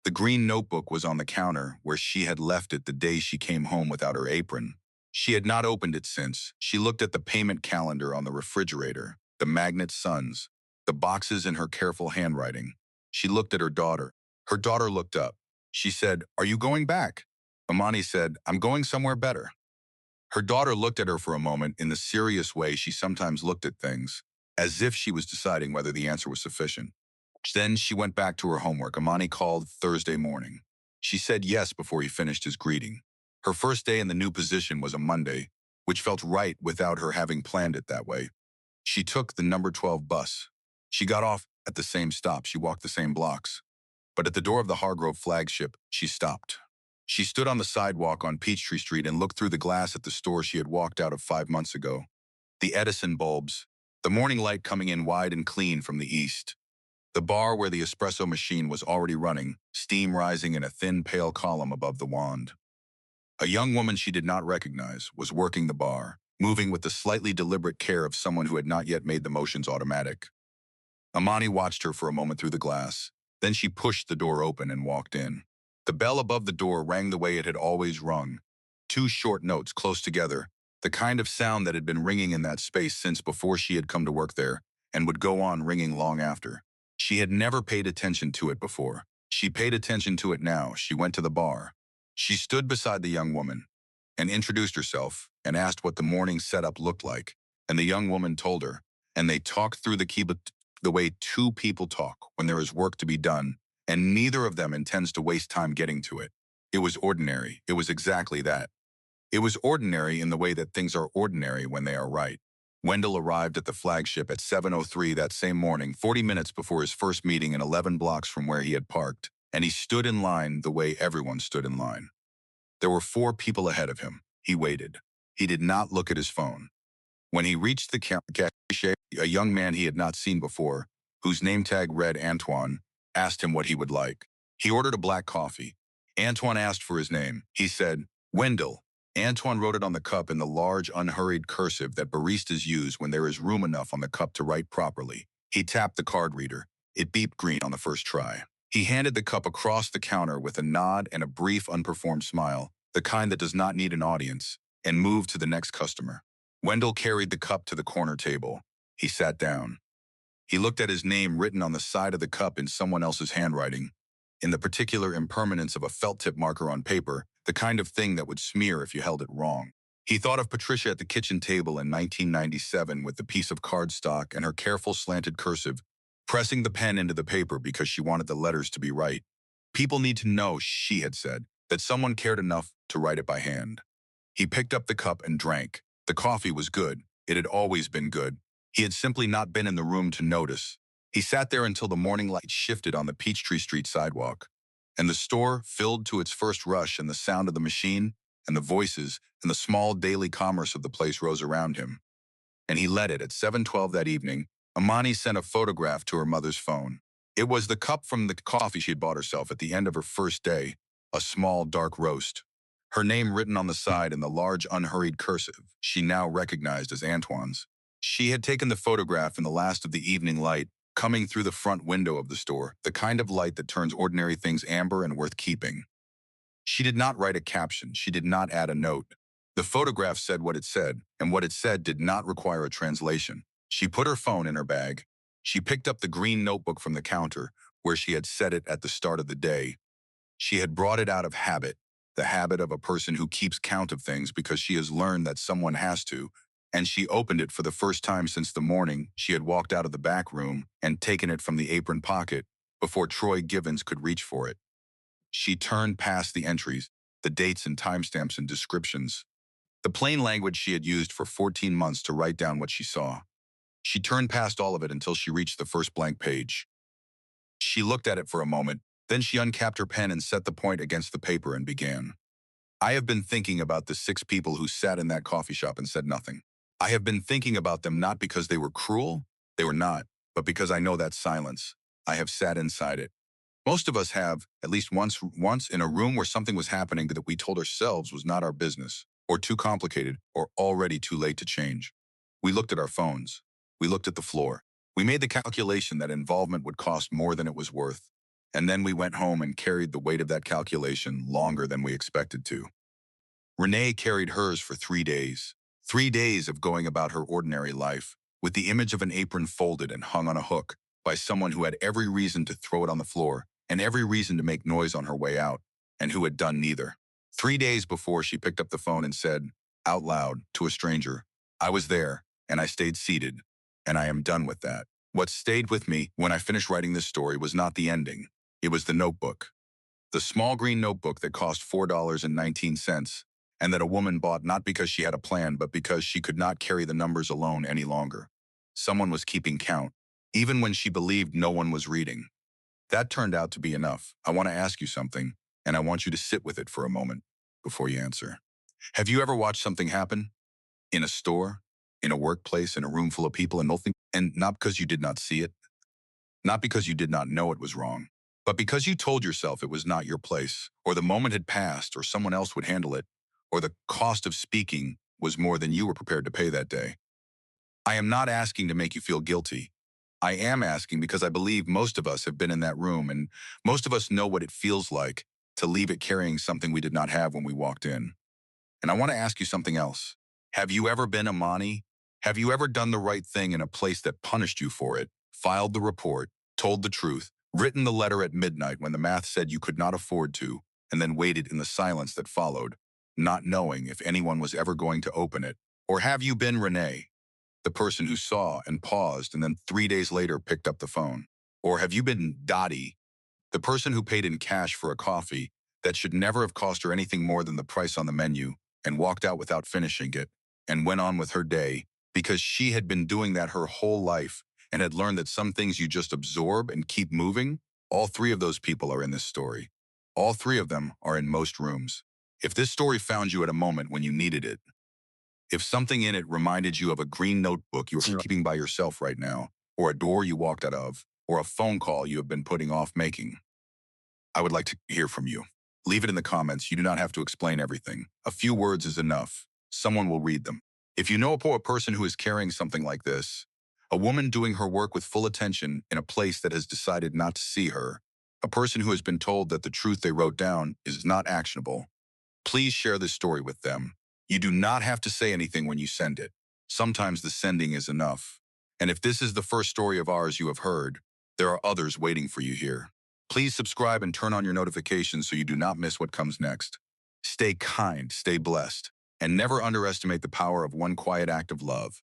The green notebook was on the counter where she had left it the day she came home without her apron. She had not opened it since. She looked at the payment calendar on the refrigerator, the magnet suns, the boxes in her careful handwriting. She looked at her daughter. Her daughter looked up. She said, "Are you going back?" Amani said, "I'm going somewhere better." Her daughter looked at her for a moment in the serious way she sometimes looked at things, as if she was deciding whether the answer was sufficient. Then she went back to her homework. Amani called Thursday morning. She said yes before he finished his greeting. Her first day in the new position was a Monday, which felt right without her having planned it that way. She took the number 12 bus. She got off at the same stop. She walked the same blocks. But at the door of the Hargrove flagship, she stopped. She stood on the sidewalk on Peachtree Street and looked through the glass at the store she had walked out of 5 months ago. The Edison bulbs, the morning light coming in wide and clean from the east. The bar where the espresso machine was already running, steam rising in a thin, pale column above the wand. A young woman she did not recognize was working the bar, moving with the slightly deliberate care of someone who had not yet made the motions automatic. Amani watched her for a moment through the glass. Then she pushed the door open and walked in. The bell above the door rang the way it had always rung. Two short notes close together, the kind of sound that had been ringing in that space since before she had come to work there, and would go on ringing long after. She had never paid attention to it before. She paid attention to it now. She went to the bar. She stood beside the young woman and introduced herself and asked what the morning setup looked like. And the young woman told her, and they talked through the keyboard the way two people talk when there is work to be done, and neither of them intends to waste time getting to it. It was ordinary. It was exactly that. It was ordinary in the way that things are ordinary when they are right. Wendell arrived at the flagship at 7:03 that same morning, 40 minutes before his first meeting and 11 blocks from where he had parked, and he stood in line the way everyone stood in line. There were 4 people ahead of him. He waited. He did not look at his phone. When he reached the cashier, a young man he had not seen before, whose name tag read Antoine, asked him what he would like. He ordered a black coffee. Antoine asked for his name. He said, "Wendell." Antoine wrote it on the cup in the large, unhurried cursive that baristas use when there is room enough on the cup to write properly. He tapped the card reader. It beeped green on the first try. He handed the cup across the counter with a nod and a brief, unperformed smile, the kind that does not need an audience, and moved to the next customer. Wendell carried the cup to the corner table. He sat down. He looked at his name written on the side of the cup in someone else's handwriting, in the particular impermanence of a felt tip marker on paper, the kind of thing that would smear if you held it wrong. He thought of Patricia at the kitchen table in 1997 with the piece of cardstock and her careful slanted cursive, pressing the pen into the paper because she wanted the letters to be right. People need to know, she had said, that someone cared enough to write it by hand. He picked up the cup and drank. The coffee was good. It had always been good. He had simply not been in the room to notice. He sat there until the morning light shifted on the Peachtree Street sidewalk, and the store filled to its first rush, and the sound of the machine and the voices and the small daily commerce of the place rose around him. And he let it. At 7:12 that evening, Amani sent a photograph to her mother's phone. It was the cup from the coffee she had bought herself at the end of her first day, a small dark roast. Her name written on the side in the large unhurried cursive she now recognized as Antoine's. She had taken the photograph in the last of the evening light, coming through the front window of the store, the kind of light that turns ordinary things amber and worth keeping. She did not write a caption. She did not add a note. The photograph said what it said, and what it said did not require a translation. She put her phone in her bag. She picked up the green notebook from the counter, where she had set it at the start of the day. She had brought it out of habit, the habit of a person who keeps count of things because she has learned that someone has to, and she opened it for the first time since the morning she had walked out of the back room and taken it from the apron pocket before Troy Givens could reach for it. She turned past the entries, the dates and timestamps and descriptions, the plain language she had used for 14 months to write down what she saw. She turned past all of it until she reached the first blank page. She looked at it for a moment, then she uncapped her pen and set the point against the paper and began. I have been thinking about the 6 people who sat in that coffee shop and said nothing. I have been thinking about them not because they were cruel, they were not, but because I know that silence. I have sat inside it. Most of us have, at least once in a room where something was happening that we told ourselves was not our business, or too complicated, or already too late to change. We looked at our phones. We looked at the floor. We made the calculation that involvement would cost more than it was worth. And then we went home and carried the weight of that calculation longer than we expected to. Renee carried hers for 3 days. 3 days of going about her ordinary life, with the image of an apron folded and hung on a hook by someone who had every reason to throw it on the floor and every reason to make noise on her way out, and who had done neither. 3 days before she picked up the phone and said, out loud, to a stranger, I was there, and I stayed seated, and I am done with that. What stayed with me when I finished writing this story was not the ending. It was the notebook. The small green notebook that cost $4.19, and that a woman bought not because she had a plan, but because she could not carry the numbers alone any longer. Someone was keeping count, even when she believed no one was reading. That turned out to be enough. I want to ask you something, and I want you to sit with it for a moment before you answer. Have you ever watched something happen? In a store? In a workplace? In a room full of people and nothing? And not because you did not see it? Not because you did not know it was wrong, but because you told yourself it was not your place, or the moment had passed, or someone else would handle it, or the cost of speaking was more than you were prepared to pay that day. I am not asking to make you feel guilty. I am asking because I believe most of us have been in that room, and most of us know what it feels like to leave it carrying something we did not have when we walked in. And I want to ask you something else. Have you ever been Amani? Have you ever done the right thing in a place that punished you for it, filed the report, told the truth, written the letter at midnight when the math said you could not afford to, and then waited in the silence that followed, not knowing if anyone was ever going to open it? Or have you been Renee, the person who saw and paused and then 3 days later picked up the phone? Or have you been Dottie, the person who paid in cash for a coffee that should never have cost her anything more than the price on the menu and walked out without finishing it and went on with her day because she had been doing that her whole life and had learned that some things you just absorb and keep moving? All three of those people are in this story. All three of them are in most rooms. If this story found you at a moment when you needed it, if something in it reminded you of a green notebook you're keeping by yourself right now, or a door you walked out of, or a phone call you have been putting off making, I would like to hear from you. Leave it in the comments. You do not have to explain everything. A few words is enough. Someone will read them. If you know a person who is carrying something like this, a woman doing her work with full attention in a place that has decided not to see her, a person who has been told that the truth they wrote down is not actionable, please share this story with them. You do not have to say anything when you send it. Sometimes the sending is enough. And if this is the first story of ours you have heard, there are others waiting for you here. Please subscribe and turn on your notifications so you do not miss what comes next. Stay kind, stay blessed, and never underestimate the power of one quiet act of love.